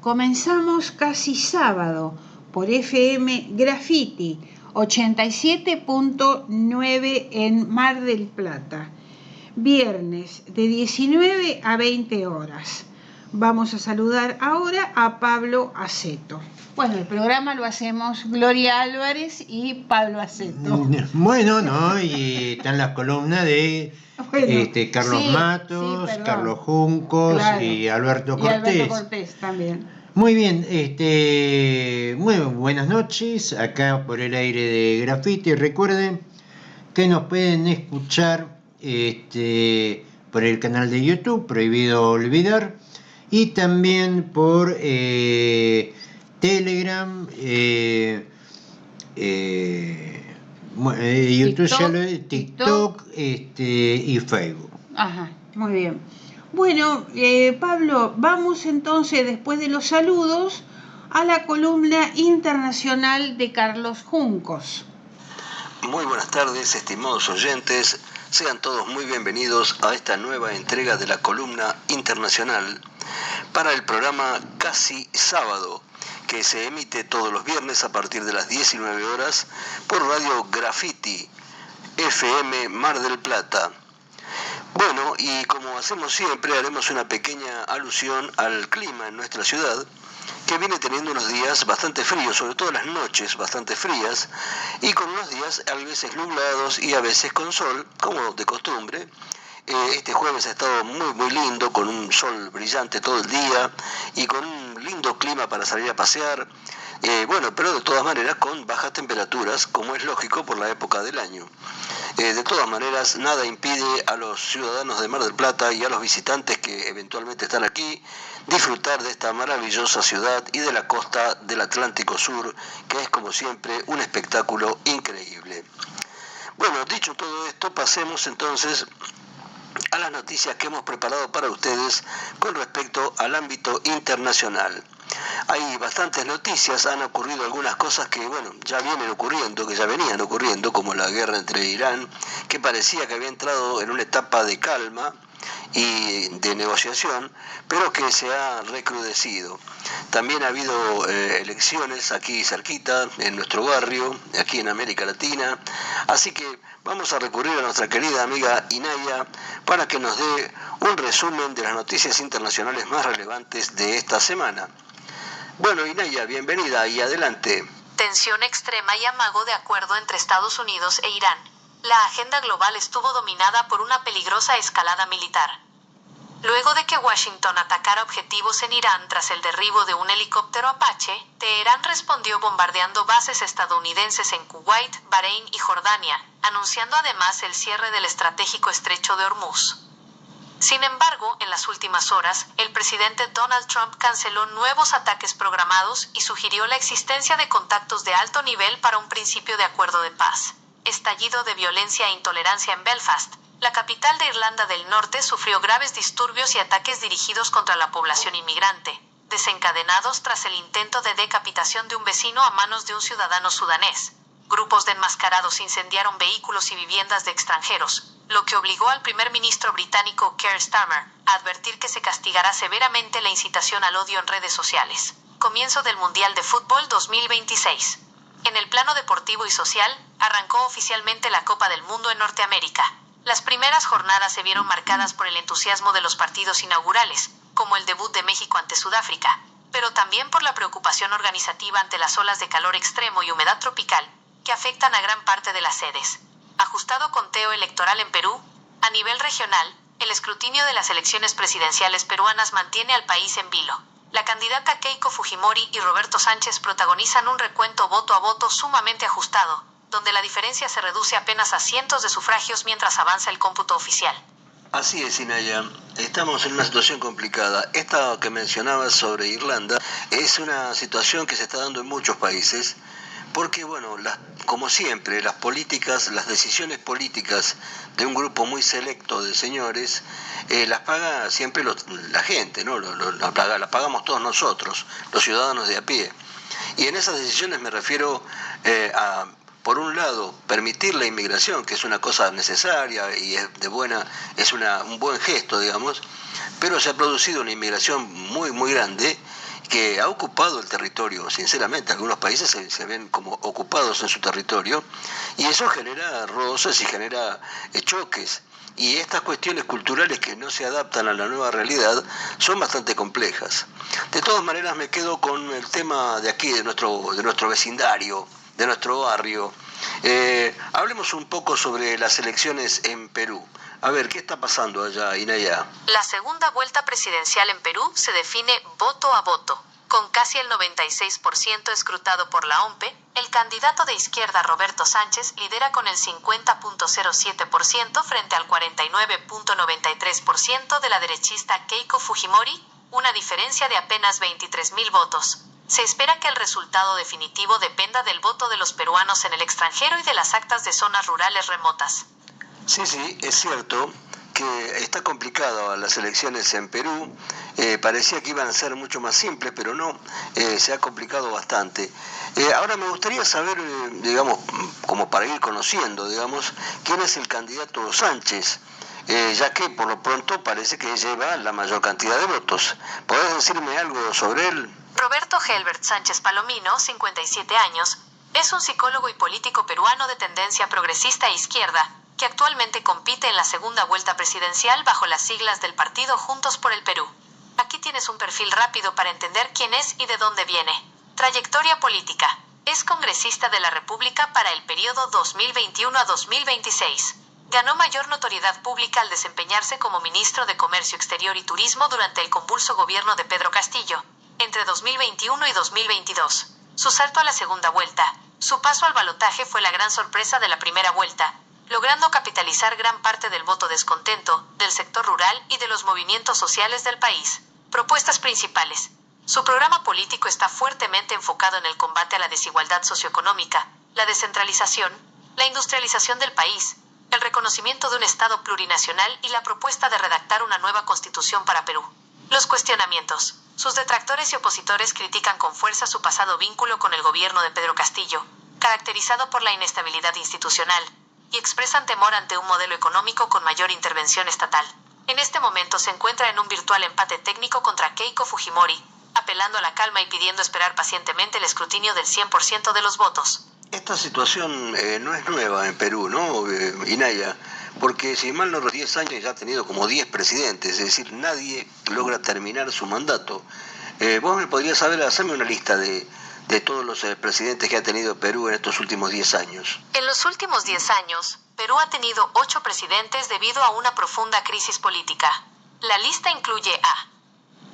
Comenzamos casi sábado por FM Graffiti 87.9 en Mar del Plata. Viernes de 19 a 20 horas. Vamos a saludar ahora a Pablo Aceto. Bueno, el programa lo hacemos Gloria Álvarez y Pablo Aceto. Bueno, ¿no? Y están las columnas de Carlos Matos, Carlos Juncos, claro, y Alberto Cortés. Y Alberto Cortés también. Muy bien, muy buenas noches, acá por el aire de Graffiti. Recuerden que nos pueden escuchar por el canal de YouTube, Prohibido Olvidar, y también por Telegram, YouTube, TikTok y Facebook. Ajá, muy bien. Bueno, Pablo, vamos entonces, después de los saludos, a la columna internacional de Carlos Juncos. Muy buenas tardes, estimados oyentes. Sean todos muy bienvenidos a esta nueva entrega de la columna internacional para el programa Casi Sábado, que se emite todos los viernes a partir de las 19 horas por Radio Graffiti, FM Mar del Plata. Bueno, y como hacemos siempre, haremos una pequeña alusión al clima en nuestra ciudad, que viene teniendo unos días bastante fríos, sobre todo las noches bastante frías, y con unos días a veces nublados y a veces con sol, como de costumbre. Este jueves ha estado muy lindo, con un sol brillante todo el día y con un lindo clima para salir a pasear. Pero de todas maneras con bajas temperaturas, como es lógico por la época del año. De todas maneras, nada impide a los ciudadanos de Mar del Plata y a los visitantes que eventualmente están aquí disfrutar de esta maravillosa ciudad y de la costa del Atlántico Sur, que es como siempre un espectáculo increíble. Bueno, dicho todo esto, pasemos entonces a las noticias que hemos preparado para ustedes con respecto al ámbito internacional. Hay bastantes noticias, han ocurrido algunas cosas que, ya venían ocurriendo, como la guerra entre Irán, que parecía que había entrado en una etapa de calma y de negociación, pero que se ha recrudecido. También ha habido elecciones aquí cerquita, en nuestro barrio, aquí en América Latina, así que vamos a recurrir a nuestra querida amiga Inaya para que nos dé un resumen de las noticias internacionales más relevantes de esta semana. Bueno, Inaya, bienvenida y adelante. Tensión extrema y amago de acuerdo entre Estados Unidos e Irán. La agenda global estuvo dominada por una peligrosa escalada militar. Luego de que Washington atacara objetivos en Irán tras el derribo de un helicóptero Apache, Teherán respondió bombardeando bases estadounidenses en Kuwait, Bahrein y Jordania, anunciando además el cierre del estratégico estrecho de Hormuz. Sin embargo, en las últimas horas, el presidente Donald Trump canceló nuevos ataques programados y sugirió la existencia de contactos de alto nivel para un principio de acuerdo de paz. Estallido de violencia e intolerancia en Belfast. La capital de Irlanda del Norte sufrió graves disturbios y ataques dirigidos contra la población inmigrante, desencadenados tras el intento de decapitación de un vecino a manos de un ciudadano sudanés. Grupos de enmascarados incendiaron vehículos y viviendas de extranjeros, lo que obligó al primer ministro británico Keir Starmer a advertir que se castigará severamente la incitación al odio en redes sociales. Comienzo del Mundial de Fútbol 2026. En el plano deportivo y social, arrancó oficialmente la Copa del Mundo en Norteamérica. Las primeras jornadas se vieron marcadas por el entusiasmo de los partidos inaugurales, como el debut de México ante Sudáfrica, pero también por la preocupación organizativa ante las olas de calor extremo y humedad tropical, que afectan a gran parte de las sedes. Ajustado conteo electoral en Perú, a nivel regional, el escrutinio de las elecciones presidenciales peruanas mantiene al país en vilo. La candidata Keiko Fujimori y Roberto Sánchez protagonizan un recuento voto a voto sumamente ajustado, donde la diferencia se reduce apenas a cientos de sufragios mientras avanza el cómputo oficial. Así es, Inaya. Estamos en una situación complicada. Esta que mencionabas sobre Irlanda es una situación que se está dando en muchos países, porque, como siempre, las decisiones políticas de un grupo muy selecto de señores, las paga siempre la gente, ¿no? Las pagamos todos nosotros, los ciudadanos de a pie. Y en esas decisiones me refiero a, por un lado, permitir la inmigración, que es una cosa necesaria y es un buen gesto, digamos, pero se ha producido una inmigración muy grande que ha ocupado el territorio, sinceramente, algunos países se ven como ocupados en su territorio, y eso genera roces y genera choques. Y estas cuestiones culturales que no se adaptan a la nueva realidad son bastante complejas. De todas maneras, me quedo con el tema de aquí, de nuestro vecindario, de nuestro barrio. Hablemos un poco sobre las elecciones en Perú. A ver, ¿qué está pasando allá, Inaya? La segunda vuelta presidencial en Perú se define voto a voto. Con casi el 96% escrutado por la OMPE, el candidato de izquierda Roberto Sánchez lidera con el 50.07% frente al 49.93% de la derechista Keiko Fujimori, una diferencia de apenas 23.000 votos. Se espera que el resultado definitivo dependa del voto de los peruanos en el extranjero y de las actas de zonas rurales remotas. Sí, es cierto que está complicado las elecciones en Perú. Parecía que iban a ser mucho más simples, pero no, se ha complicado bastante. Ahora me gustaría saber, digamos, como para ir conociendo, digamos, quién es el candidato Sánchez, ya que por lo pronto parece que lleva la mayor cantidad de votos. ¿Podés decirme algo sobre él? Roberto Helbert Sánchez Palomino, 57 años, es un psicólogo y político peruano de tendencia progresista e izquierda, que actualmente compite en la segunda vuelta presidencial bajo las siglas del partido Juntos por el Perú. Aquí tienes un perfil rápido para entender quién es y de dónde viene. Trayectoria política. Es congresista de la República para el periodo 2021 a 2026. Ganó mayor notoriedad pública al desempeñarse como ministro de Comercio Exterior y Turismo durante el convulso gobierno de Pedro Castillo, entre 2021 y 2022. Su salto a la segunda vuelta. Su paso al balotaje fue la gran sorpresa de la primera vuelta, logrando capitalizar gran parte del voto descontento, del sector rural y de los movimientos sociales del país. Propuestas principales. Su programa político está fuertemente enfocado en el combate a la desigualdad socioeconómica, la descentralización, la industrialización del país, el reconocimiento de un Estado plurinacional y la propuesta de redactar una nueva constitución para Perú. Los cuestionamientos. Sus detractores y opositores critican con fuerza su pasado vínculo con el gobierno de Pedro Castillo, caracterizado por la inestabilidad institucional, y expresan temor ante un modelo económico con mayor intervención estatal. En este momento se encuentra en un virtual empate técnico contra Keiko Fujimori, apelando a la calma y pidiendo esperar pacientemente el escrutinio del 100% de los votos. Esta situación no es nueva en Perú, ¿no, Inaya? Porque si mal no recuerdo, 10 años ya ha tenido como 10 presidentes, es decir, nadie logra terminar su mandato. ¿Vos me podrías hacerme una lista de todos los presidentes que ha tenido Perú en estos últimos 10 años? En los últimos 10 años, Perú ha tenido 8 presidentes debido a una profunda crisis política. La lista incluye a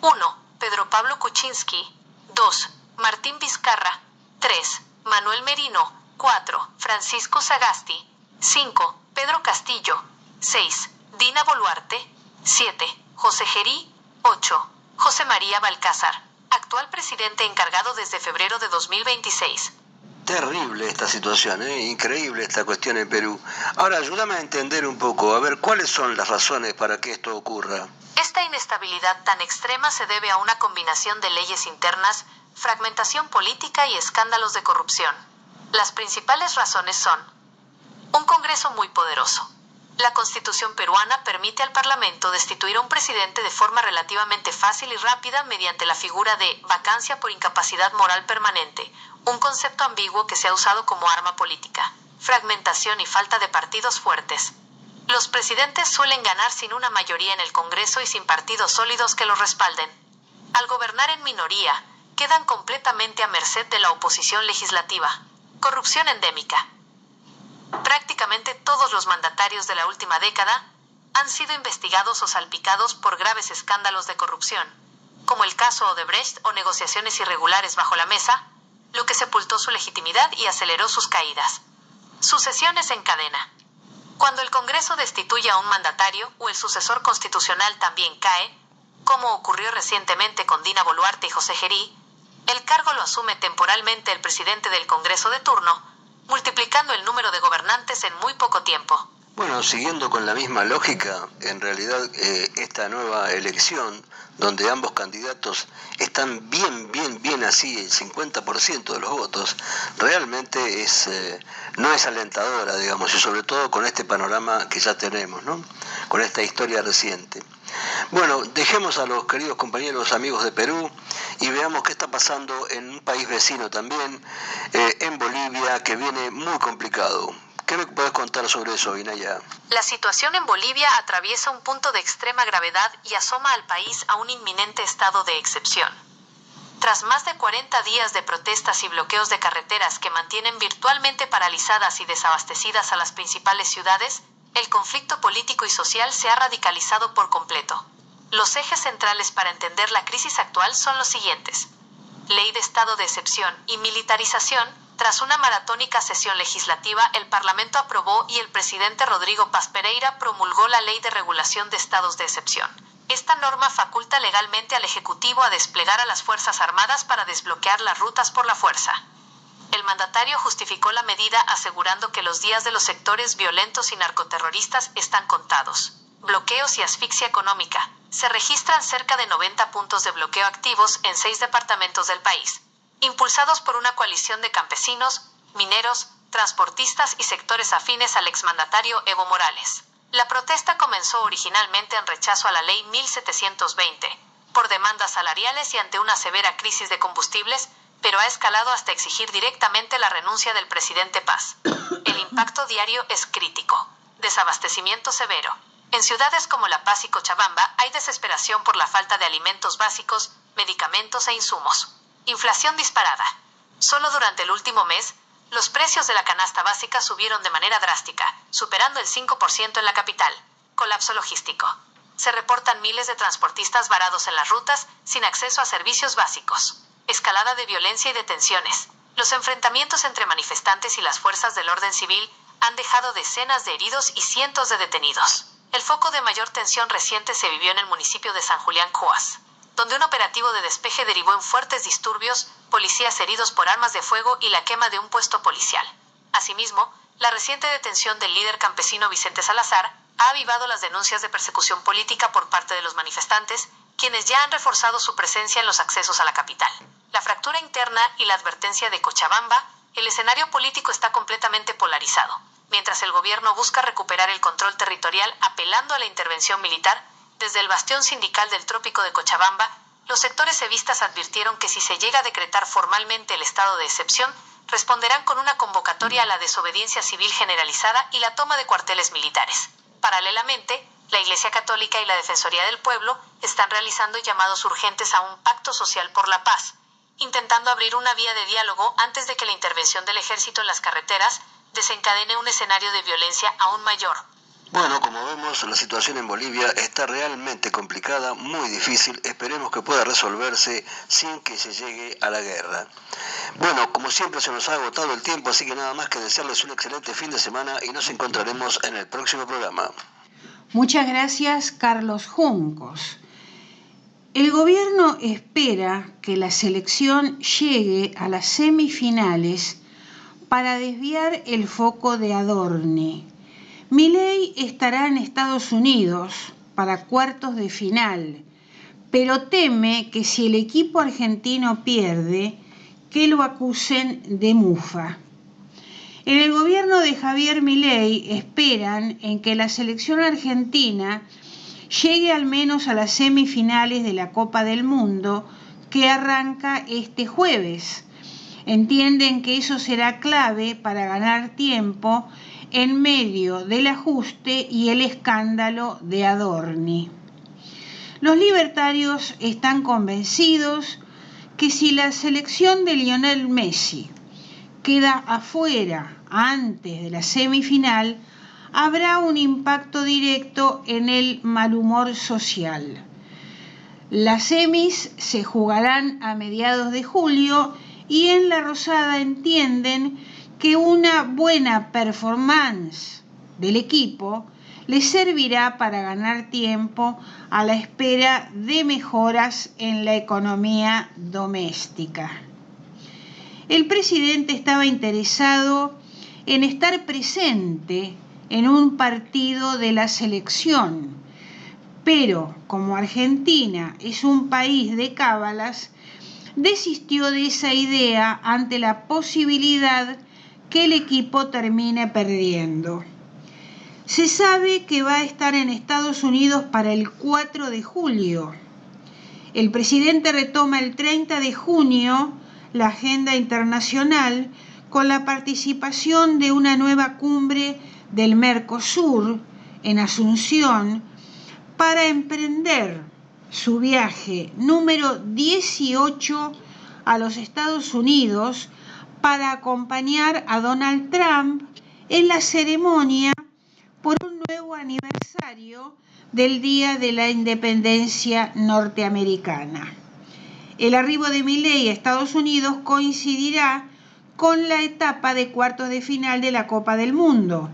1. Pedro Pablo Kuczynski, 2. Martín Vizcarra, 3. Manuel Merino, 4. Francisco Sagasti, 5. Pedro Castillo, 6. Dina Boluarte, 7. José Gerí, 8. José María Balcázar, actual presidente encargado desde febrero de 2026. Terrible esta situación, increíble esta cuestión en Perú. Ahora, ayúdame a entender un poco, a ver, ¿cuáles son las razones para que esto ocurra? Esta inestabilidad tan extrema se debe a una combinación de leyes internas, fragmentación política y escándalos de corrupción. Las principales razones son: un Congreso muy poderoso. La Constitución peruana permite al Parlamento destituir a un presidente de forma relativamente fácil y rápida mediante la figura de vacancia por incapacidad moral permanente, un concepto ambiguo que se ha usado como arma política. Fragmentación y falta de partidos fuertes. Los presidentes suelen ganar sin una mayoría en el Congreso y sin partidos sólidos que los respalden. Al gobernar en minoría, quedan completamente a merced de la oposición legislativa. Corrupción endémica. Prácticamente todos los mandatarios de la última década han sido investigados o salpicados por graves escándalos de corrupción, como el caso Odebrecht o negociaciones irregulares bajo la mesa, lo que sepultó su legitimidad y aceleró sus caídas. Sucesiones en cadena. Cuando el Congreso destituye a un mandatario o el sucesor constitucional también cae, como ocurrió recientemente con Dina Boluarte y José Gerí, el cargo lo asume temporalmente el presidente del Congreso de turno, multiplicando el número de gobernantes en muy poco tiempo. Bueno, siguiendo con la misma lógica, en realidad esta nueva elección, donde ambos candidatos están bien así, el 50% de los votos, realmente no es alentadora, digamos, y sobre todo con este panorama que ya tenemos, ¿no? Con esta historia reciente. Bueno, dejemos a los queridos compañeros amigos de Perú y veamos qué está pasando en un país vecino también, en Bolivia, que viene muy complicado. ¿Qué me puedes contar sobre eso, Inaya? La situación en Bolivia atraviesa un punto de extrema gravedad y asoma al país a un inminente estado de excepción. Tras más de 40 días de protestas y bloqueos de carreteras que mantienen virtualmente paralizadas y desabastecidas a las principales ciudades, el conflicto político y social se ha radicalizado por completo. Los ejes centrales para entender la crisis actual son los siguientes: ley de estado de excepción y militarización. Tras una maratónica sesión legislativa, el Parlamento aprobó y el presidente Rodrigo Paz Pereira promulgó la Ley de Regulación de Estados de Excepción. Esta norma faculta legalmente al Ejecutivo a desplegar a las Fuerzas Armadas para desbloquear las rutas por la fuerza. El mandatario justificó la medida asegurando que los días de los sectores violentos y narcoterroristas están contados. Bloqueos y asfixia económica. Se registran cerca de 90 puntos de bloqueo activos en 6 departamentos del país, impulsados por una coalición de campesinos, mineros, transportistas y sectores afines al exmandatario Evo Morales. La protesta comenzó originalmente en rechazo a la Ley 1720, por demandas salariales y ante una severa crisis de combustibles, pero ha escalado hasta exigir directamente la renuncia del presidente Paz. El impacto diario es crítico. Desabastecimiento severo. En ciudades como La Paz y Cochabamba hay desesperación por la falta de alimentos básicos, medicamentos e insumos. Inflación disparada. Solo durante el último mes, los precios de la canasta básica subieron de manera drástica, superando el 5% en la capital. Colapso logístico. Se reportan miles de transportistas varados en las rutas, sin acceso a servicios básicos. Escalada de violencia y detenciones. Los enfrentamientos entre manifestantes y las fuerzas del orden civil han dejado decenas de heridos y cientos de detenidos. El foco de mayor tensión reciente se vivió en el municipio de San Julián Coas, donde un operativo de despeje derivó en fuertes disturbios, policías heridos por armas de fuego y la quema de un puesto policial. Asimismo, la reciente detención del líder campesino Vicente Salazar ha avivado las denuncias de persecución política por parte de los manifestantes, quienes ya han reforzado su presencia en los accesos a la capital. La fractura interna y la advertencia de Cochabamba, el escenario político está completamente polarizado. Mientras el gobierno busca recuperar el control territorial apelando a la intervención militar, desde el bastión sindical del Trópico de Cochabamba, los sectores evistas advirtieron que si se llega a decretar formalmente el estado de excepción, responderán con una convocatoria a la desobediencia civil generalizada y la toma de cuarteles militares. Paralelamente, la Iglesia Católica y la Defensoría del Pueblo están realizando llamados urgentes a un pacto social por la paz, intentando abrir una vía de diálogo antes de que la intervención del ejército en las carreteras desencadene un escenario de violencia aún mayor. Bueno, como vemos, la situación en Bolivia está realmente complicada, muy difícil. Esperemos que pueda resolverse sin que se llegue a la guerra. Bueno, como siempre se nos ha agotado el tiempo, así que nada más que desearles un excelente fin de semana y nos encontraremos en el próximo programa. Muchas gracias, Carlos Juncos. El gobierno espera que la selección llegue a las semifinales para desviar el foco de Adorni. Milei estará en Estados Unidos para cuartos de final, pero teme que si el equipo argentino pierde, que lo acusen de mufa. En el gobierno de Javier Milei esperan en que la selección argentina llegue al menos a las semifinales de la Copa del Mundo, que arranca este jueves. Entienden que eso será clave para ganar tiempo en medio del ajuste y el escándalo de Adorni. Los libertarios están convencidos que si la selección de Lionel Messi queda afuera antes de la semifinal, habrá un impacto directo en el mal humor social. Las semis se jugarán a mediados de julio y en La Rosada entienden que una buena performance del equipo les servirá para ganar tiempo a la espera de mejoras en la economía doméstica. El presidente estaba interesado en estar presente en un partido de la selección, pero como Argentina es un país de cábalas, desistió de esa idea ante la posibilidad que el equipo termine perdiendo. Se sabe que va a estar en Estados Unidos para el 4 de julio. El presidente retoma el 30 de junio la agenda internacional con la participación de una nueva cumbre del Mercosur en Asunción para emprender su viaje número 18 a los Estados Unidos para acompañar a Donald Trump en la ceremonia por un nuevo aniversario del Día de la Independencia norteamericana. El arribo de Milei a Estados Unidos coincidirá con la etapa de cuartos de final de la Copa del Mundo.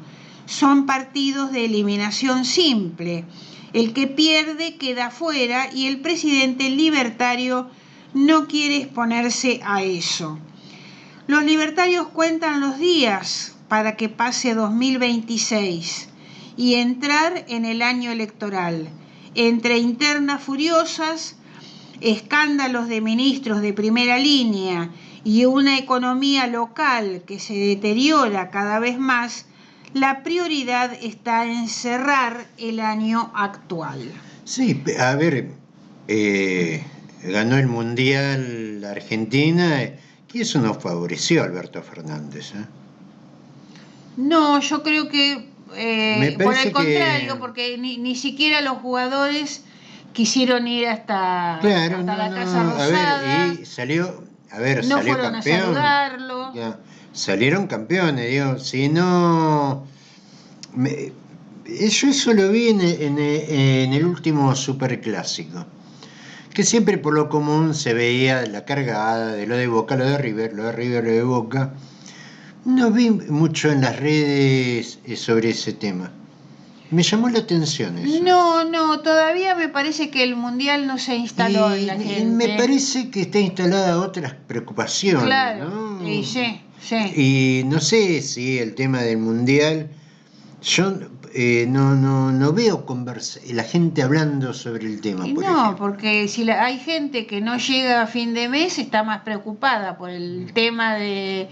Son partidos de eliminación simple. El que pierde queda fuera y el presidente libertario no quiere exponerse a eso. Los libertarios cuentan los días para que pase 2026 y entrar en el año electoral. Entre internas furiosas, escándalos de ministros de primera línea y una economía local que se deteriora cada vez más, la prioridad está en cerrar el año actual. Sí, a ver, ganó el Mundial la Argentina y eso nos favoreció a Alberto Fernández. No, yo creo que por el contrario, que... porque ni siquiera los jugadores quisieron ir hasta la Casa Rosada. A ver, y salió no salió fueron campeón. A saludarlo. Ya, salieron campeones, digo, si no... Yo eso lo vi en el último superclásico, que siempre por lo común se veía la cargada de lo de Boca, lo de River, lo de Boca. No vi mucho en las redes sobre ese tema. Me llamó la atención eso. No, todavía me parece que el Mundial no se instaló en la gente. Me parece que está instalada otras preocupaciones. Claro, ¿no? sí. Y no sé si el tema del Mundial, yo no veo la gente hablando sobre el tema. Porque si hay gente que no llega a fin de mes, está más preocupada por el tema de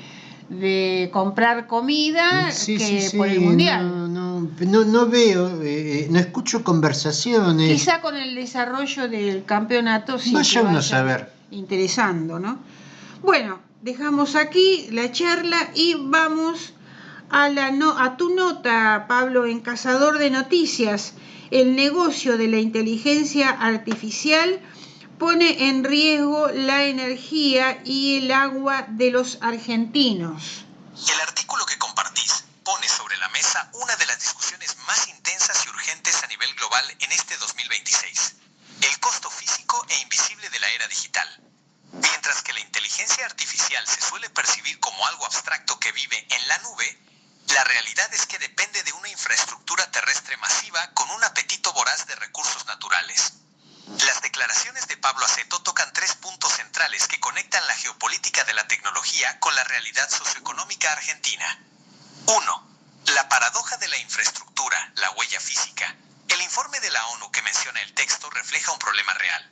comprar comida por el Mundial. No veo, no escucho conversaciones. Quizá con el desarrollo del campeonato sí vaya uno a saber. Interesando, ¿no? Bueno, dejamos aquí la charla y vamos a tu nota, Pablo, en Cazador de Noticias. El negocio de la inteligencia artificial pone en riesgo la energía y el agua de los argentinos. El artículo que compartís pone sobre la mesa una de las discusiones más intensas y urgentes a nivel global en este 2026. El costo físico e invisible de la era digital. Mientras que la inteligencia artificial se suele percibir como algo abstracto que vive en la nube, la realidad es que depende de una infraestructura terrestre masiva con un apetito voraz de recursos naturales. Las declaraciones de Pablo Aceto tocan 3 puntos centrales que conectan la geopolítica de la tecnología con la realidad socioeconómica argentina. 1. La paradoja de la infraestructura, la huella física. El informe de la ONU que menciona el texto refleja un problema real.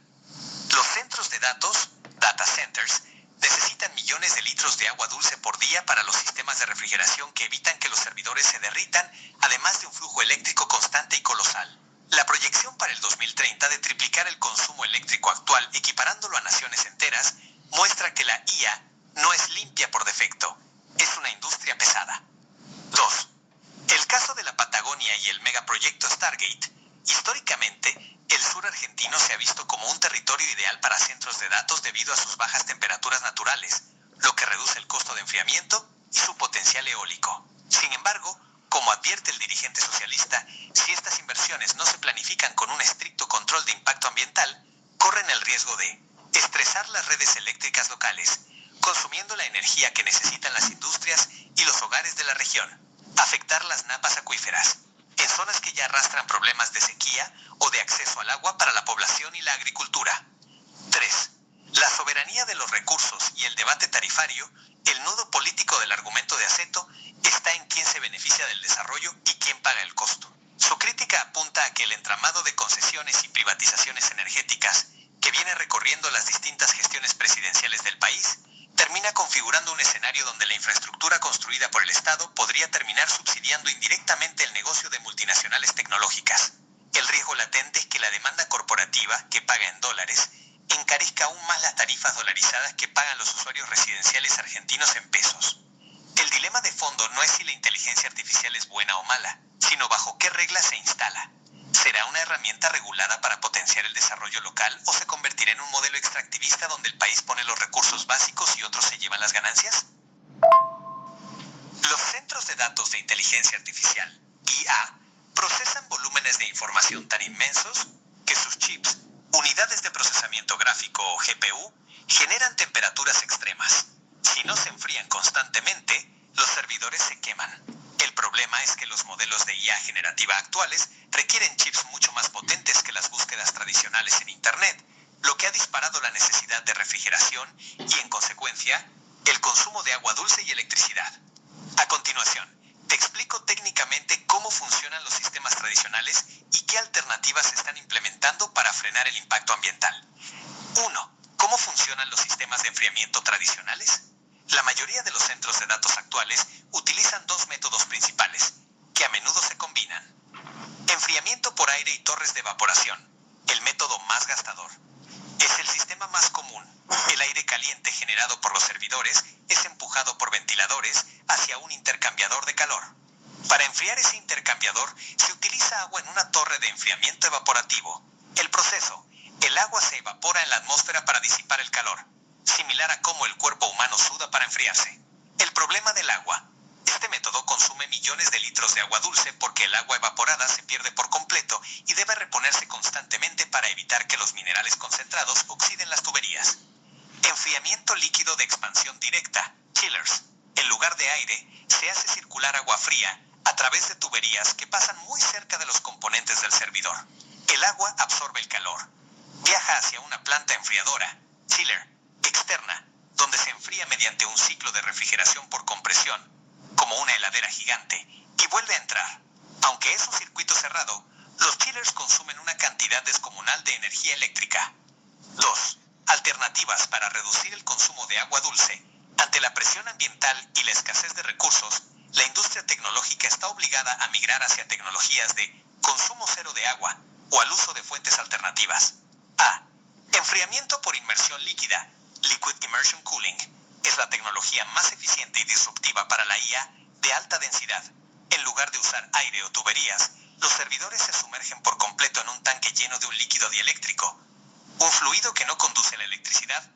Los centros de datos, data centers, necesitan millones de litros de agua dulce por día para los sistemas de refrigeración que evitan que los servidores se derritan, además de un flujo eléctrico constante y colosal. La proyección para el 2030 de triplicar el consumo eléctrico actual, equiparándolo a naciones enteras, muestra que la IA no es limpia por defecto, es una industria pesada. 2. El caso de la Patagonia y el megaproyecto Stargate. Históricamente, el sur argentino se ha visto como un territorio ideal para centros de datos debido a sus bajas temperaturas naturales, lo que reduce el costo de enfriamiento y su potencial eólico. Sin embargo, como advierte el dirigente socialista, si estas inversiones no se planifican con un estricto control de impacto ambiental, corren el riesgo de estresar las redes eléctricas locales, consumiendo la energía que necesitan las industrias y los hogares de la región, afectar las napas acuíferas, en zonas que ya arrastran problemas de sequía o de acceso al agua para la población y la agricultura. 3. La soberanía de los recursos y el debate tarifario, el nudo político del argumento de Aceto, está en quién se beneficia del desarrollo y quién paga el costo. Su crítica apunta a que el entramado de concesiones y privatizaciones energéticas que viene recorriendo las distintas gestiones presidenciales del país termina configurando un escenario donde la infraestructura construida por el Estado podría terminar subsidiando indirectamente el negocio de multinacionales tecnológicas. El riesgo latente es que la demanda corporativa, que paga en dólares, encarezca aún más las tarifas dolarizadas que pagan los usuarios residenciales argentinos en pesos. El dilema de fondo no es si la inteligencia artificial es buena o mala, sino bajo qué reglas se instala. ¿Será una herramienta regulada para potenciar el desarrollo local o se convertirá en un modelo extractivista donde el país pone los recursos básicos y otros se llevan las ganancias? Los centros de datos de inteligencia artificial, IA, procesan volúmenes de información tan inmensos que sus chips, unidades de procesamiento gráfico o GPU, generan temperaturas extremas. Si no se enfrían constantemente, los servidores se queman. El problema es que los modelos de IA generativa actuales requieren chips mucho más potentes que las búsquedas tradicionales en Internet, lo que ha disparado la necesidad de refrigeración y, en consecuencia, el consumo de agua dulce y electricidad. A continuación, te explico técnicamente cómo funcionan los sistemas tradicionales y qué alternativas se están implementando para frenar el impacto ambiental. 1. ¿Cómo funcionan los sistemas de enfriamiento tradicionales? La mayoría de los centros de datos actuales utilizan dos métodos principales, que a menudo se combinan. Enfriamiento por aire y torres de evaporación, el método más gastador. Es el sistema más común. El aire caliente generado por los servidores es empujado por ventiladores hacia un intercambiador de calor. Para enfriar ese intercambiador se utiliza agua en una torre de enfriamiento evaporativo. El proceso: el agua se evapora en la atmósfera para disipar el calor, similar a cómo el cuerpo humano suda para enfriarse. El problema del agua: este método consume millones de litros de agua dulce porque el agua evaporada se pierde por completo y debe reponerse constantemente para evitar que los minerales concentrados oxiden las tuberías. Enfriamiento líquido de expansión directa, chillers. En lugar de aire, se hace circular agua fría a través de tuberías que pasan muy cerca de los componentes del servidor. El agua absorbe el calor. Viaja hacia una planta enfriadora, chiller, externa, donde se enfría mediante un ciclo de refrigeración por compresión, como una heladera gigante, y vuelve a entrar. Aunque es un circuito cerrado, los chillers consumen una cantidad descomunal de energía eléctrica. 2. Alternativas para reducir el consumo de agua dulce. Ante la presión ambiental y la escasez de recursos, la industria tecnológica está obligada a migrar hacia tecnologías de consumo cero de agua o al uso de fuentes alternativas. A. Enfriamiento por inmersión líquida, Liquid Immersion Cooling. Es la tecnología más eficiente y disruptiva para la IA de alta densidad. En lugar de usar aire o tuberías, los servidores se sumergen por completo en un tanque lleno de un líquido dieléctrico, un fluido que no conduce la electricidad,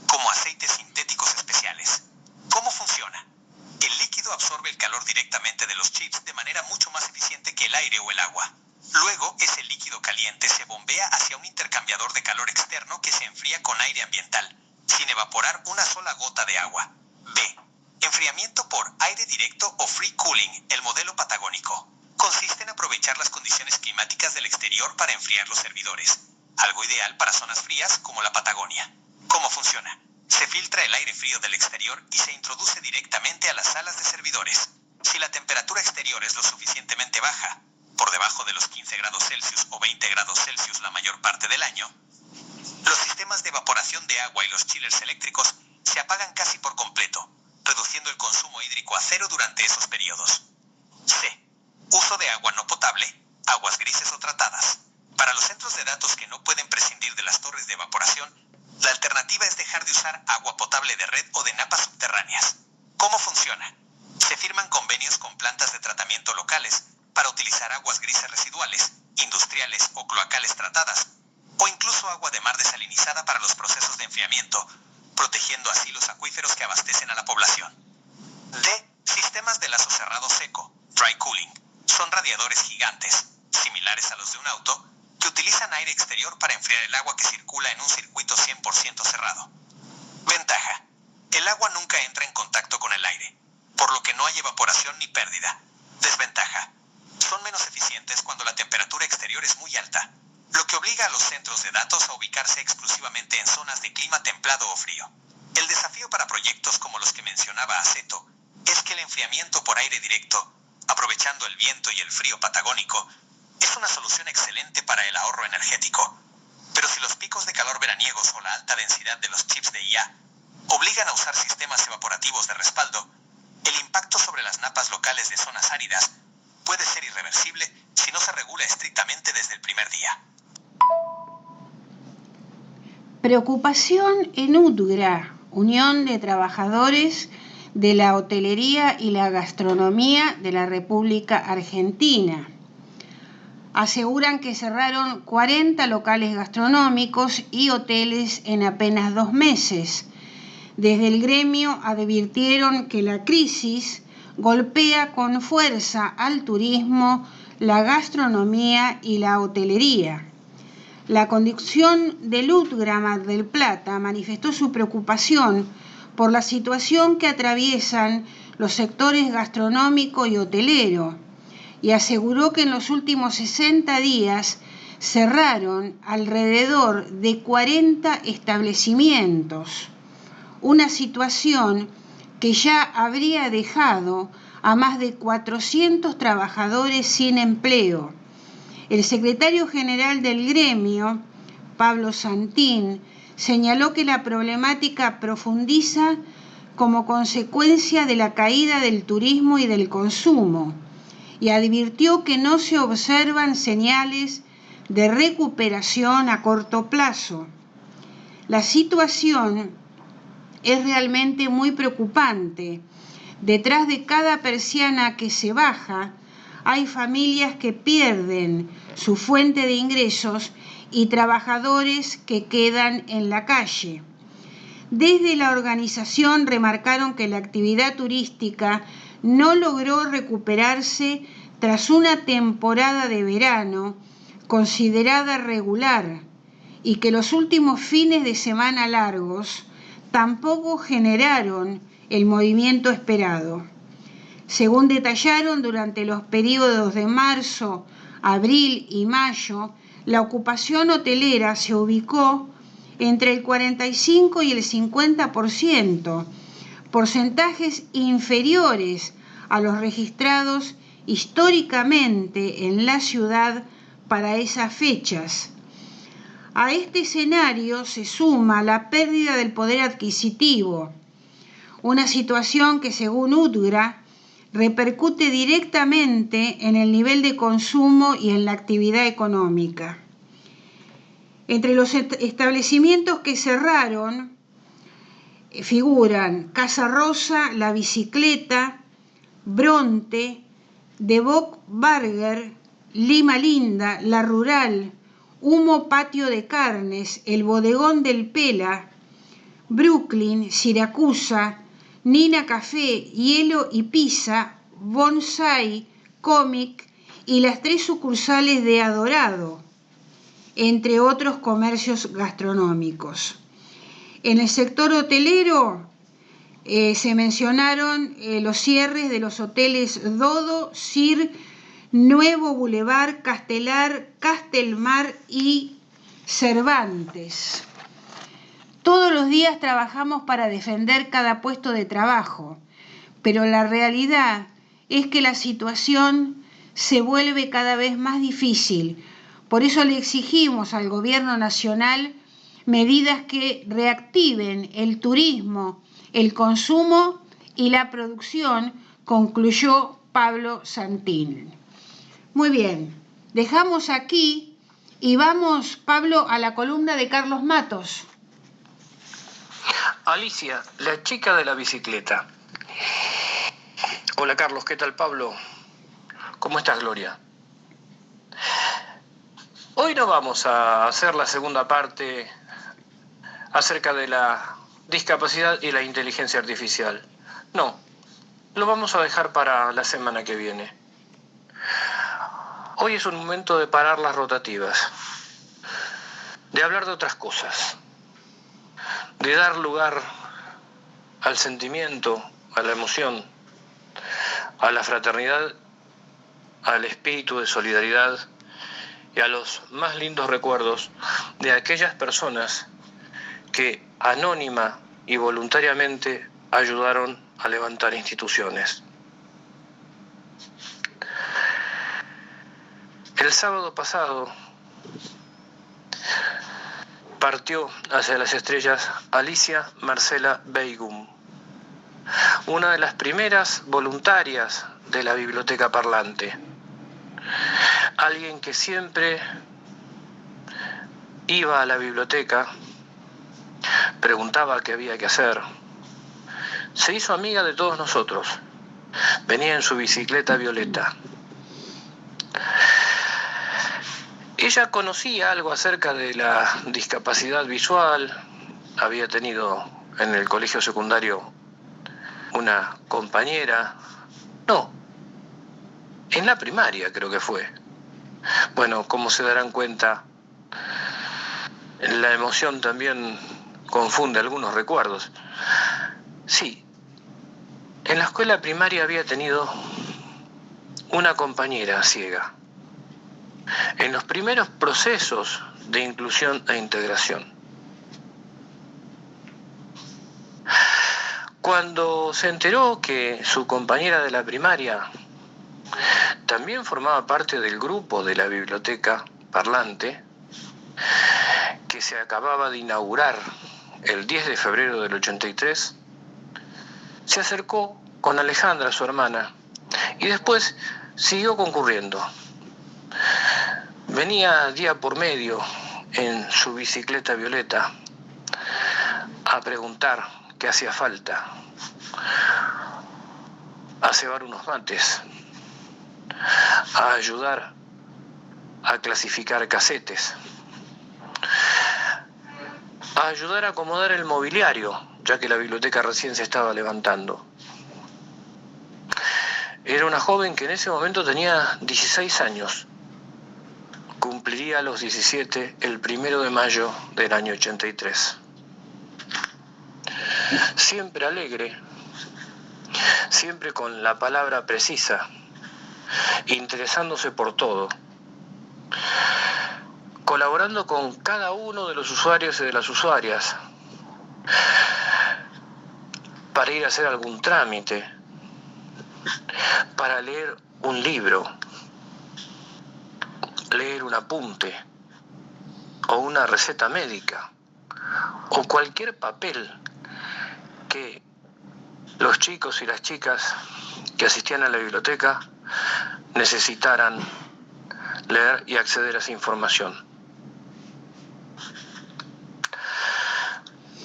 como aceites sintéticos especiales. ¿Cómo funciona? El líquido absorbe el calor directamente de los chips de manera mucho más eficiente que el aire o el agua. Luego, ese líquido caliente se bombea hacia un intercambiador de calor externo que se enfría con aire ambiental, sin evaporar una sola gota de agua. B. Enfriamiento por aire directo o free cooling, el modelo patagónico. Consiste en aprovechar las condiciones climáticas del exterior para enfriar los servidores, algo ideal para zonas frías como la Patagonia. ¿Cómo funciona? Se filtra el aire frío del exterior y se introduce directamente a las salas de servidores. Si la temperatura exterior es lo suficientemente baja, por debajo de los 15 grados Celsius o 20 grados Celsius la mayor parte del año, los sistemas de evaporación de agua y los chillers eléctricos se apagan casi por completo, reduciendo el consumo hídrico a cero durante esos periodos. C. Uso de agua no potable, aguas grises o tratadas. Para los centros de datos que no pueden prescindir de las torres de evaporación, la alternativa es dejar de usar agua potable de red o de napas subterráneas. ¿Cómo funciona? Se firman convenios con plantas de tratamiento locales para utilizar aguas grises residuales, industriales o cloacales tratadas, o incluso agua de mar desalinizada para los procesos de enfriamiento, protegiendo así los acuíferos que abastecen a la población. D. Sistemas de lazo cerrado seco, dry cooling. Son radiadores gigantes, similares a los de un auto, que utilizan aire exterior para enfriar el agua que circula en un circuito 100% cerrado. Ventaja: el agua nunca entra en contacto con el aire, por lo que no hay evaporación ni pérdida. Desventaja: son menos eficientes cuando la temperatura exterior es muy alta, lo que obliga a los centros de datos a ubicarse exclusivamente en zonas de clima templado o frío. El desafío para proyectos como los que mencionaba Aceto es que el enfriamiento por aire directo, aprovechando el viento y el frío patagónico, es una solución excelente para el ahorro energético. Pero si los picos de calor veraniegos o la alta densidad de los chips de IA obligan a usar sistemas evaporativos de respaldo, el impacto sobre las napas locales de zonas áridas puede ser irreversible si no se regula estrictamente desde el primer día. Preocupación en UTGRA, Unión de Trabajadores de la Hotelería y la Gastronomía de la República Argentina. Aseguran que cerraron 40 locales gastronómicos y hoteles en apenas 2 meses. Desde el gremio advirtieron que la crisis golpea con fuerza al turismo, la gastronomía y la hotelería. La conducción del UTGRA Mar del Plata manifestó su preocupación por la situación que atraviesan los sectores gastronómico y hotelero y aseguró que en los últimos 60 días cerraron alrededor de 40 establecimientos, una situación que ya habría dejado a más de 400 trabajadores sin empleo. El secretario general del gremio, Pablo Santín, señaló que la problemática profundiza como consecuencia de la caída del turismo y del consumo y advirtió que no se observan señales de recuperación a corto plazo. La situación es realmente muy preocupante. Detrás de cada persiana que se baja, hay familias que pierden su fuente de ingresos y trabajadores que quedan en la calle. Desde la organización remarcaron que la actividad turística no logró recuperarse tras una temporada de verano considerada regular y que los últimos fines de semana largos tampoco generaron el movimiento esperado. Según detallaron, durante los periodos de marzo, abril y mayo, la ocupación hotelera se ubicó entre el 45 y el 50%, porcentajes inferiores a los registrados históricamente en la ciudad para esas fechas. A este escenario se suma la pérdida del poder adquisitivo, una situación que, según UTGRA, repercute directamente en el nivel de consumo y en la actividad económica. Entre los establecimientos que cerraron figuran Casa Rosa, La Bicicleta, Bronte, De Bock Burger, Lima Linda, La Rural, Humo Patio de Carnes, El Bodegón del Pela, Brooklyn, Siracusa, Nina Café, Hielo y Pizza, Bonsai, Comic y las 3 sucursales de Adorado, entre otros comercios gastronómicos. En el sector hotelero se mencionaron los cierres de los hoteles Dodo, Sir, Nuevo Boulevard, Castelar, Castelmar y Cervantes. Todos los días trabajamos para defender cada puesto de trabajo, pero la realidad es que la situación se vuelve cada vez más difícil. Por eso le exigimos al Gobierno Nacional medidas que reactiven el turismo, el consumo y la producción, concluyó Pablo Santín. Muy bien, dejamos aquí y vamos, Pablo, a la columna de Carlos Matos. Alicia, la chica de la bicicleta. Hola Carlos, ¿qué tal Pablo? ¿Cómo estás, Gloria? Hoy no vamos a hacer la segunda parte acerca de la discapacidad y la inteligencia artificial. No, lo vamos a dejar para la semana que viene. Hoy es un momento de parar las rotativas, de hablar de otras cosas, de dar lugar al sentimiento, a la emoción, a la fraternidad, al espíritu de solidaridad y a los más lindos recuerdos de aquellas personas que anónima y voluntariamente ayudaron a levantar instituciones. El sábado pasado partió hacia las estrellas Alicia Marcela Beigum, una de las primeras voluntarias de la Biblioteca Parlante. Alguien que siempre iba a la biblioteca preguntaba qué había que hacer. Se hizo amiga de todos nosotros. Venía en su bicicleta violeta. Ella conocía algo acerca de la discapacidad visual. Había tenido en el colegio secundario una compañera. No, en la primaria creo que fue. Bueno, como se darán cuenta, la emoción también confunde algunos recuerdos. Sí, en la escuela primaria había tenido una compañera ciega, en los primeros procesos de inclusión e integración. Cuando se enteró que su compañera de la primaria también formaba parte del grupo de la biblioteca parlante, que se acababa de inaugurar el 10 de febrero del 83, se acercó con Alejandra, su hermana, y después siguió concurriendo. Venía día por medio en su bicicleta violeta a preguntar qué hacía falta, a cebar unos mates, a ayudar a clasificar casetes, a ayudar a acomodar el mobiliario, ya que la biblioteca recién se estaba levantando. Era una joven que en ese momento tenía 16 años. Cumpliría los 17 el 1 de mayo del año 83. Siempre alegre, siempre con la palabra precisa, interesándose por todo, colaborando con cada uno de los usuarios y de las usuarias para ir a hacer algún trámite, para leer un libro, leer un apunte o una receta médica o cualquier papel que los chicos y las chicas que asistían a la biblioteca necesitaran leer y acceder a esa información.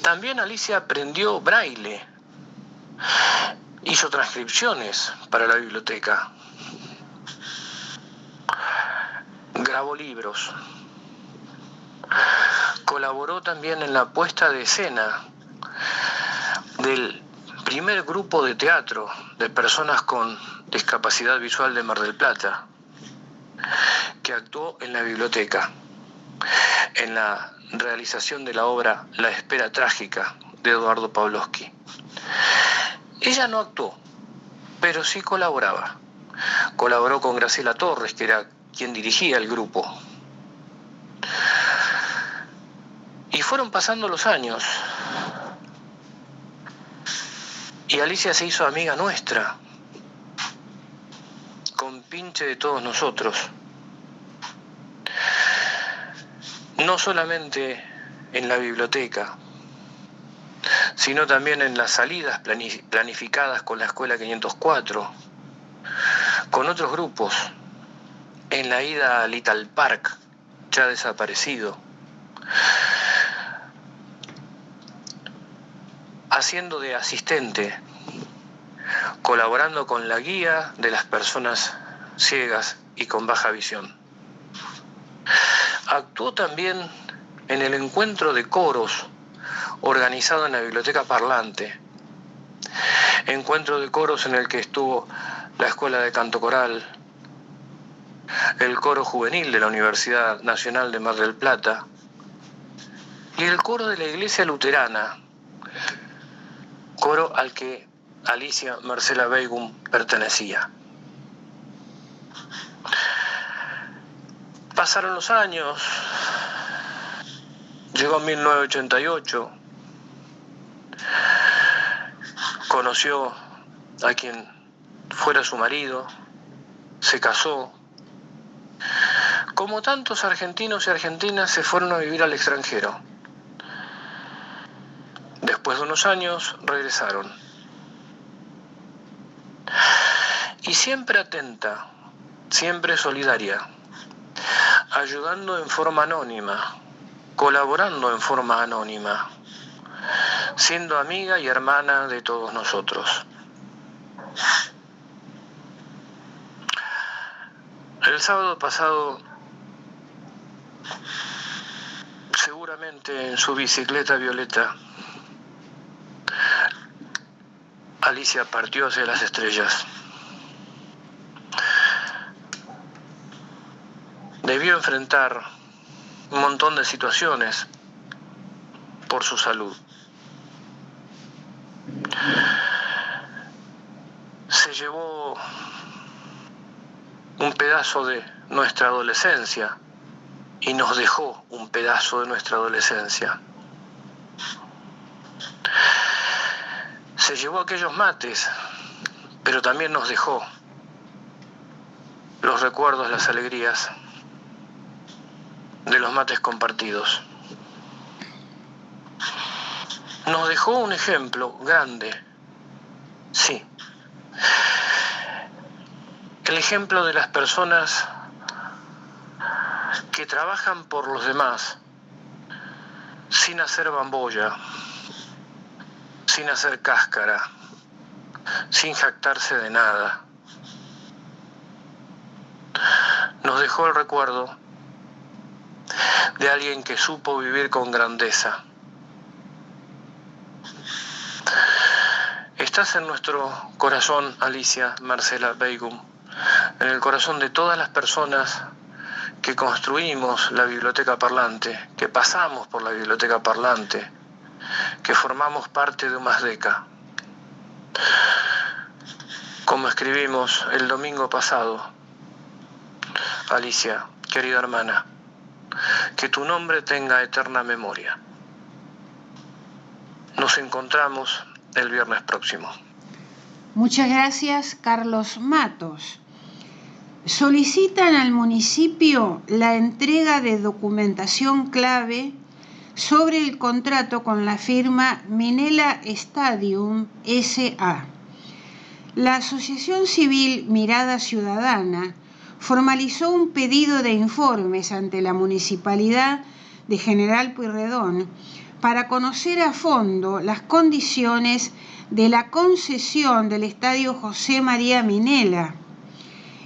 También Alicia aprendió braille, hizo transcripciones para la biblioteca, grabó libros, colaboró también en la puesta de escena del primer grupo de teatro de personas con discapacidad visual de Mar del Plata, que actuó en la biblioteca, en la realización de la obra La espera trágica de Eduardo Pavlovsky. Ella no actuó, pero sí colaboraba. Colaboró con Graciela Torres, que era quien dirigía el grupo. Y fueron pasando los años. Y Alicia se hizo amiga nuestra, compinche de todos nosotros. No solamente en la biblioteca, sino también en las salidas planificadas con la Escuela 504, con otros grupos, en la ida al Little Park, ya desaparecido, haciendo de asistente, colaborando con la guía de las personas ciegas y con baja visión. Actuó también en el encuentro de coros organizado en la Biblioteca Parlante, encuentro de coros en el que estuvo la Escuela de Canto Coral, el coro juvenil de la Universidad Nacional de Mar del Plata y el coro de la Iglesia Luterana, coro al que Alicia Marcela Beigum pertenecía. Pasaron los años, llegó 1988, conoció a quien fuera su marido, se casó. Como tantos argentinos y argentinas se fueron a vivir al extranjero. Después de unos años regresaron. Y siempre atenta, siempre solidaria, ayudando en forma anónima, colaborando en forma anónima, siendo amiga y hermana de todos nosotros. El sábado pasado, seguramente en su bicicleta violeta, Alicia partió hacia las estrellas. Debió enfrentar un montón de situaciones por su salud. Se llevó un pedazo de nuestra adolescencia y nos dejó un pedazo de nuestra adolescencia. Se llevó aquellos mates, pero también nos dejó los recuerdos, las alegrías de los mates compartidos. Nos dejó un ejemplo grande, sí. El ejemplo de las personas que trabajan por los demás sin hacer bambolla, sin hacer cáscara, sin jactarse de nada. Nos dejó el recuerdo de alguien que supo vivir con grandeza. Estás en nuestro corazón, Alicia Marcela Begum, en el corazón de todas las personas que construimos la biblioteca parlante, que pasamos por la biblioteca parlante, que formamos parte de Humasdeca. Como escribimos el domingo pasado, Alicia, querida hermana, que tu nombre tenga eterna memoria. Nos encontramos el viernes próximo. Muchas gracias, Carlos Matos. Solicitan al municipio la entrega de documentación clave sobre el contrato con la firma Minela Stadium S.A. La Asociación Civil Mirada Ciudadana formalizó un pedido de informes ante la Municipalidad de General Pueyrredón para conocer a fondo las condiciones de la concesión del Estadio José María Minela,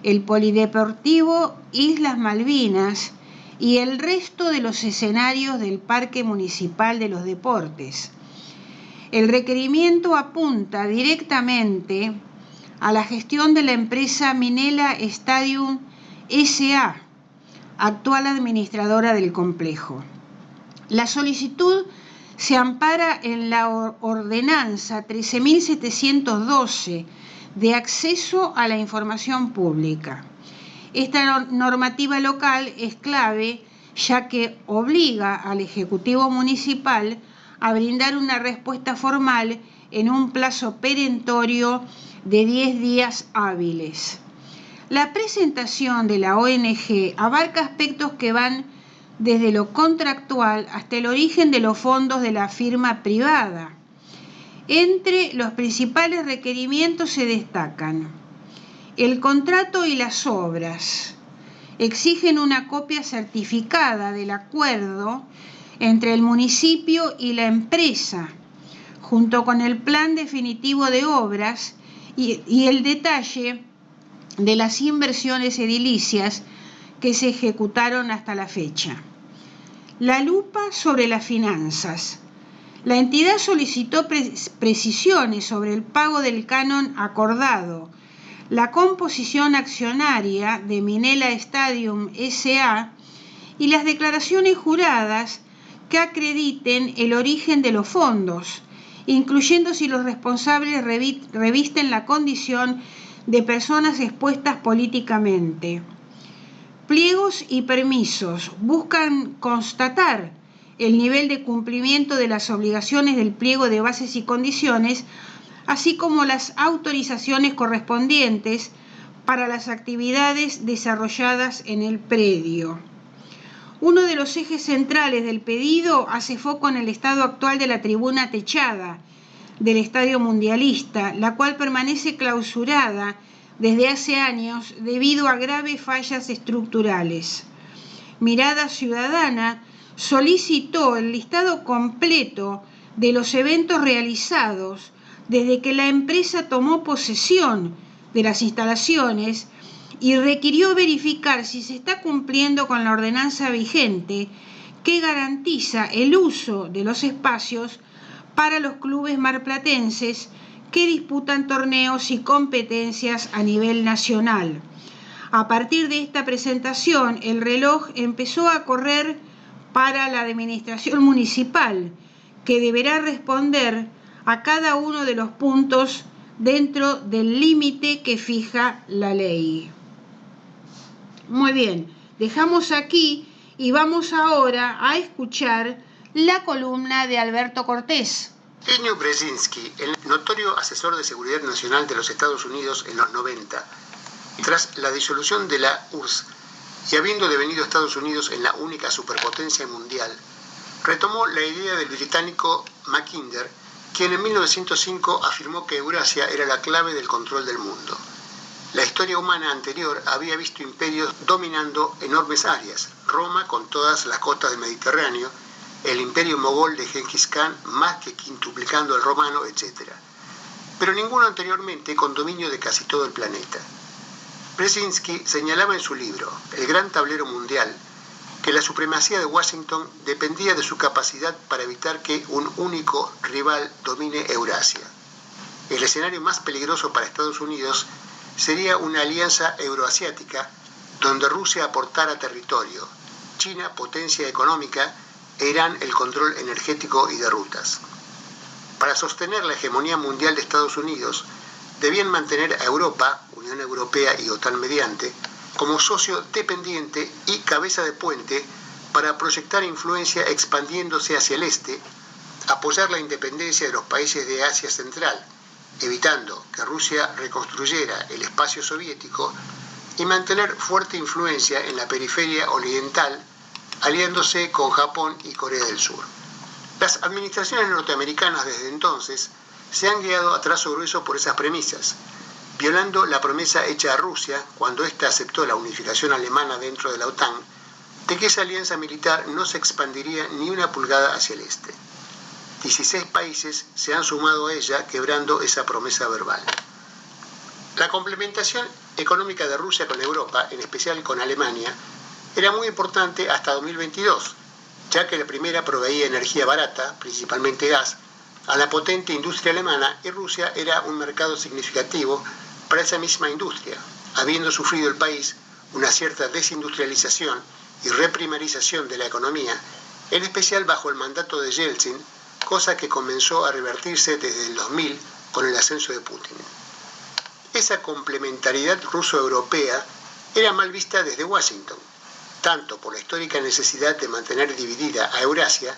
el Polideportivo Islas Malvinas y el resto de los escenarios del Parque Municipal de los Deportes. El requerimiento apunta directamente a la gestión de la empresa Minela Stadium S.A., actual administradora del complejo. La solicitud se ampara en la ordenanza 13.712 de acceso a la información pública. Esta normativa local es clave ya que obliga al Ejecutivo Municipal a brindar una respuesta formal en un plazo perentorio de 10 días hábiles. La presentación de la ONG abarca aspectos que van desde lo contractual hasta el origen de los fondos de la firma privada. Entre los principales requerimientos se destacan el contrato y las obras. Exigen una copia certificada del acuerdo entre el municipio y la empresa, junto con el plan definitivo de obras y el detalle de las inversiones edilicias que se ejecutaron hasta la fecha. La lupa sobre las finanzas. La entidad solicitó precisiones sobre el pago del canon acordado, la composición accionaria de Minela Stadium S.A. y las declaraciones juradas que acrediten el origen de los fondos, incluyendo si los responsables revisten la condición de personas expuestas políticamente. Pliegos y permisos buscan constatar el nivel de cumplimiento de las obligaciones del pliego de bases y condiciones, así como las autorizaciones correspondientes para las actividades desarrolladas en el predio. Uno de los ejes centrales del pedido hace foco en el estado actual de la tribuna techada del Estadio Mundialista, la cual permanece clausurada desde hace años debido a graves fallas estructurales. Mirada Ciudadana solicitó el listado completo de los eventos realizados desde que la empresa tomó posesión de las instalaciones y requirió verificar si se está cumpliendo con la ordenanza vigente que garantiza el uso de los espacios para los clubes marplatenses que disputan torneos y competencias a nivel nacional. A partir de esta presentación, el reloj empezó a correr para la administración municipal, que deberá responder a cada uno de los puntos dentro del límite que fija la ley. Muy bien, dejamos aquí y vamos ahora a escuchar la columna de Alberto Cortés. Ennio Brzezinski, el notorio asesor de seguridad nacional de los Estados Unidos en los 90, tras la disolución de la URSS y habiendo devenido Estados Unidos en la única superpotencia mundial, retomó la idea del británico Mackinder, quien en 1905 afirmó que Eurasia era la clave del control del mundo. La historia humana anterior había visto imperios dominando enormes áreas, Roma con todas las costas del Mediterráneo, el imperio mogol de Genghis Khan más que quintuplicando el romano, etc. Pero ninguno anteriormente con dominio de casi todo el planeta. Brzezinski señalaba en su libro, El Gran Tablero Mundial, que la supremacía de Washington dependía de su capacidad para evitar que un único rival domine Eurasia. El escenario más peligroso para Estados Unidos sería una alianza euroasiática donde Rusia aportara territorio, China potencia económica e Irán el control energético y de rutas. Para sostener la hegemonía mundial de Estados Unidos, debían mantener a Europa, Unión Europea y OTAN mediante, como socio dependiente y cabeza de puente para proyectar influencia expandiéndose hacia el este, apoyar la independencia de los países de Asia Central, evitando que Rusia reconstruyera el espacio soviético y mantener fuerte influencia en la periferia oriental, aliándose con Japón y Corea del Sur. Las administraciones norteamericanas desde entonces se han guiado a trazo grueso por esas premisas, violando la promesa hecha a Rusia cuando ésta aceptó la unificación alemana dentro de la OTAN, de que esa alianza militar no se expandiría ni una pulgada hacia el este. 16 países se han sumado a ella, quebrando esa promesa verbal. La complementación económica de Rusia con Europa, en especial con Alemania, era muy importante hasta 2022, ya que la primera proveía energía barata, principalmente gas, a la potente industria alemana y Rusia era un mercado significativo para esa misma industria, habiendo sufrido el país una cierta desindustrialización y reprimarización de la economía, en especial bajo el mandato de Yeltsin, cosa que comenzó a revertirse desde el 2000 con el ascenso de Putin. Esa complementariedad ruso-europea era mal vista desde Washington, tanto por la histórica necesidad de mantener dividida a Eurasia,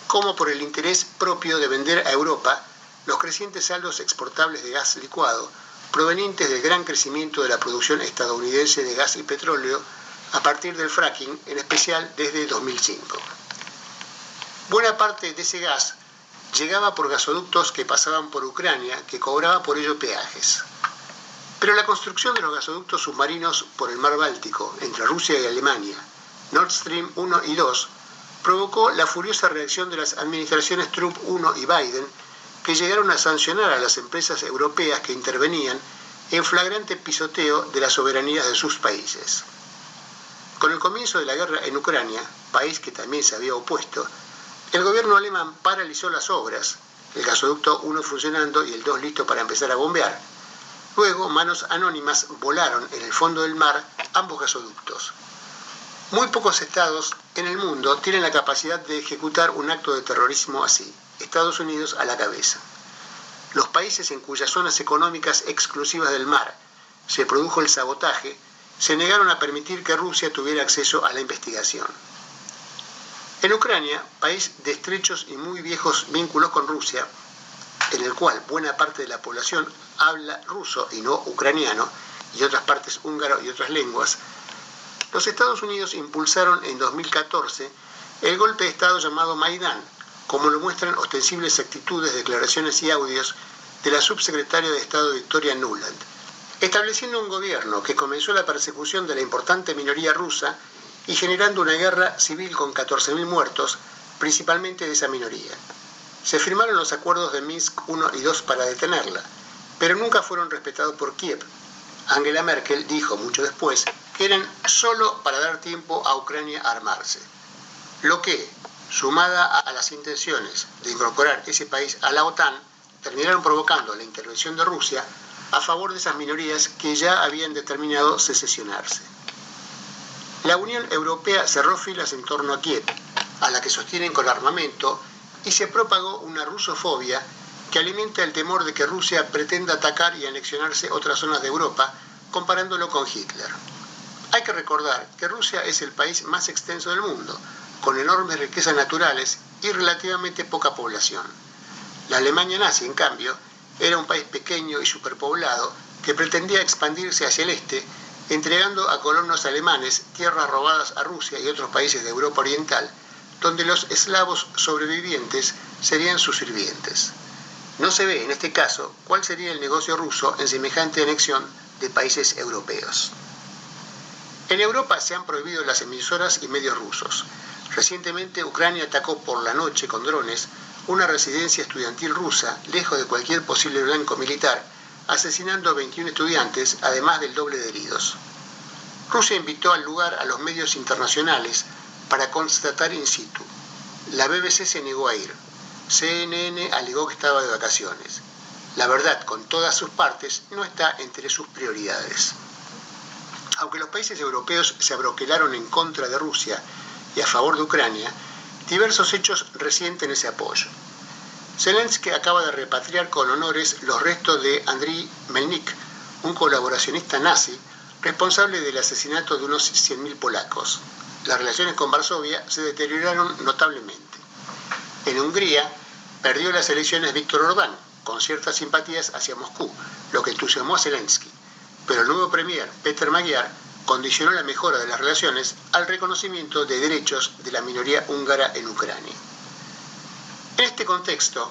como por el interés propio de vender a Europa los crecientes saldos exportables de gas licuado, provenientes del gran crecimiento de la producción estadounidense de gas y petróleo a partir del fracking, en especial desde 2005. Buena parte de ese gas llegaba por gasoductos que pasaban por Ucrania, que cobraba por ello peajes. Pero la construcción de los gasoductos submarinos por el mar Báltico, entre Rusia y Alemania, Nord Stream 1 y 2, provocó la furiosa reacción de las administraciones Trump 1 y Biden, que llegaron a sancionar a las empresas europeas que intervenían en flagrante pisoteo de la soberanía de sus países. Con el comienzo de la guerra en Ucrania, país que también se había opuesto, el gobierno alemán paralizó las obras, el gasoducto 1 funcionando y el 2 listo para empezar a bombear. Luego, manos anónimas volaron en el fondo del mar ambos gasoductos. Muy pocos estados en el mundo tienen la capacidad de ejecutar un acto de terrorismo así, Estados Unidos a la cabeza. Los países en cuyas zonas económicas exclusivas del mar se produjo el sabotaje, se negaron a permitir que Rusia tuviera acceso a la investigación. En Ucrania, país de estrechos y muy viejos vínculos con Rusia, en el cual buena parte de la población habla ruso y no ucraniano, y otras partes húngaro y otras lenguas, los Estados Unidos impulsaron en 2014 el golpe de Estado llamado Maidán, como lo muestran ostensibles actitudes, declaraciones y audios de la subsecretaria de Estado Victoria Nuland, estableciendo un gobierno que comenzó la persecución de la importante minoría rusa y generando una guerra civil con 14.000 muertos, principalmente de esa minoría. Se firmaron los acuerdos de Minsk I y II para detenerla, pero nunca fueron respetados por Kiev. Angela Merkel dijo mucho después que eran solo para dar tiempo a Ucrania a armarse. Lo que, sumada a las intenciones de incorporar ese país a la OTAN, terminaron provocando la intervención de Rusia a favor de esas minorías que ya habían determinado secesionarse. La Unión Europea cerró filas en torno a Kiev, a la que sostienen con armamento, y se propagó una rusofobia que alimenta el temor de que Rusia pretenda atacar y anexionarse otras zonas de Europa, comparándolo con Hitler. Hay que recordar que Rusia es el país más extenso del mundo, con enormes riquezas naturales y relativamente poca población. La Alemania nazi, en cambio, era un país pequeño y superpoblado que pretendía expandirse hacia el este, entregando a colonos alemanes tierras robadas a Rusia y otros países de Europa Oriental, donde los eslavos sobrevivientes serían sus sirvientes. No se ve, en este caso, cuál sería el negocio ruso en semejante anexión de países europeos. En Europa se han prohibido las emisoras y medios rusos. Recientemente, Ucrania atacó por la noche con drones una residencia estudiantil rusa, lejos de cualquier posible blanco militar, asesinando a 21 estudiantes, además del doble de heridos. Rusia invitó al lugar a los medios internacionales para constatar in situ. La BBC se negó a ir. CNN alegó que estaba de vacaciones. La verdad, con todas sus partes, no está entre sus prioridades. Aunque los países europeos se abroquelaron en contra de Rusia y a favor de Ucrania, diversos hechos resienten ese apoyo. Zelensky acaba de repatriar con honores los restos de Andriy Melnik, un colaboracionista nazi responsable del asesinato de unos 100.000 polacos. Las relaciones con Varsovia se deterioraron notablemente. En Hungría perdió las elecciones Viktor Orbán, con ciertas simpatías hacia Moscú, lo que entusiasmó a Zelensky. Pero el nuevo premier, Peter Magyar, condicionó la mejora de las relaciones al reconocimiento de derechos de la minoría húngara en Ucrania. En este contexto,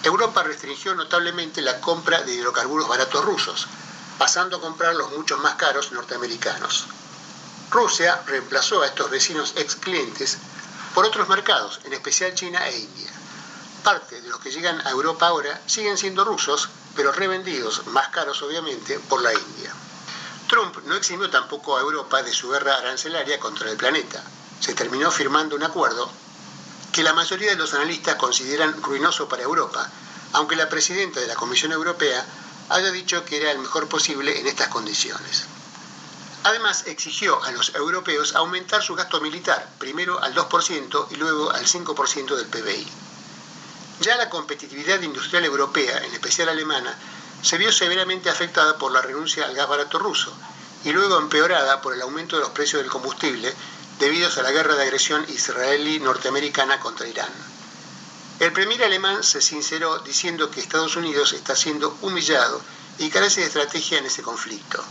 Europa restringió notablemente la compra de hidrocarburos baratos rusos, pasando a comprar los mucho más caros norteamericanos. Rusia reemplazó a estos vecinos ex clientes por otros mercados, en especial China e India. Parte de los que llegan a Europa ahora siguen siendo rusos, pero revendidos, más caros obviamente, por la India. Trump no eximió tampoco a Europa de su guerra arancelaria contra el planeta. Se terminó firmando un acuerdo que la mayoría de los analistas consideran ruinoso para Europa, aunque la presidenta de la Comisión Europea haya dicho que era el mejor posible en estas condiciones. Además, exigió a los europeos aumentar su gasto militar, primero al 2% y luego al 5% del PBI. Ya la competitividad industrial europea, en especial alemana, se vio severamente afectada por la renuncia al gas barato ruso y luego empeorada por el aumento de los precios del combustible debido a la guerra de agresión israelí-norteamericana contra Irán. El premier alemán se sinceró diciendo que Estados Unidos está siendo humillado y carece de estrategia en ese conflicto,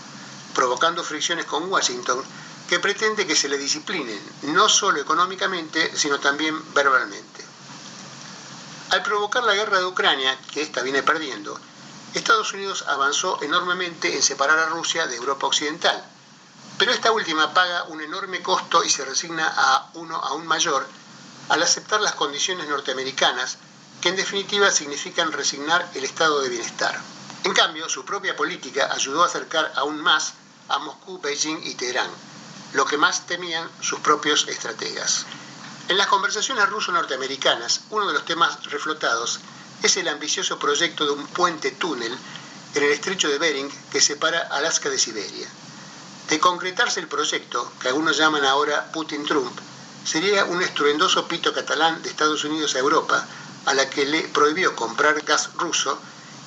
provocando fricciones con Washington, que pretende que se le disciplinen, no solo económicamente, sino también verbalmente. Al provocar la guerra de Ucrania, que ésta viene perdiendo, Estados Unidos avanzó enormemente en separar a Rusia de Europa Occidental, pero esta última paga un enorme costo y se resigna a uno aún mayor al aceptar las condiciones norteamericanas, que en definitiva significan resignar el estado de bienestar. En cambio, su propia política ayudó a acercar aún más a Moscú, Beijing y Teherán, lo que más temían sus propios estrategas. En las conversaciones ruso-norteamericanas, uno de los temas reflotados es el ambicioso proyecto de un puente-túnel en el estrecho de Bering que separa Alaska de Siberia. De concretarse el proyecto, que algunos llaman ahora Putin-Trump, sería un estruendoso pito catalán de Estados Unidos a Europa, a la que le prohibió comprar gas ruso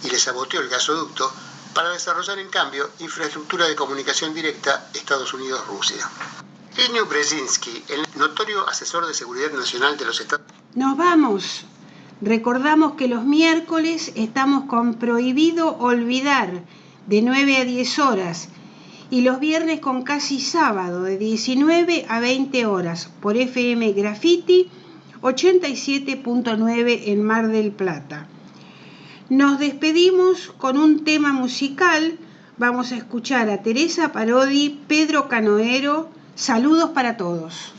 y le saboteó el gasoducto para desarrollar en cambio infraestructura de comunicación directa Estados Unidos-Rusia. Zbigniew Brzezinski, el notorio asesor de seguridad nacional de los Estados Unidos. Nos vamos. Recordamos que los miércoles estamos con Prohibido Olvidar de 9 a 10 horas y los viernes con Casi Sábado de 19 a 20 horas por FM Graffiti 87.9 en Mar del Plata. Nos despedimos con un tema musical. Vamos a escuchar a Teresa Parodi, Pedro Canoero. Saludos para todos.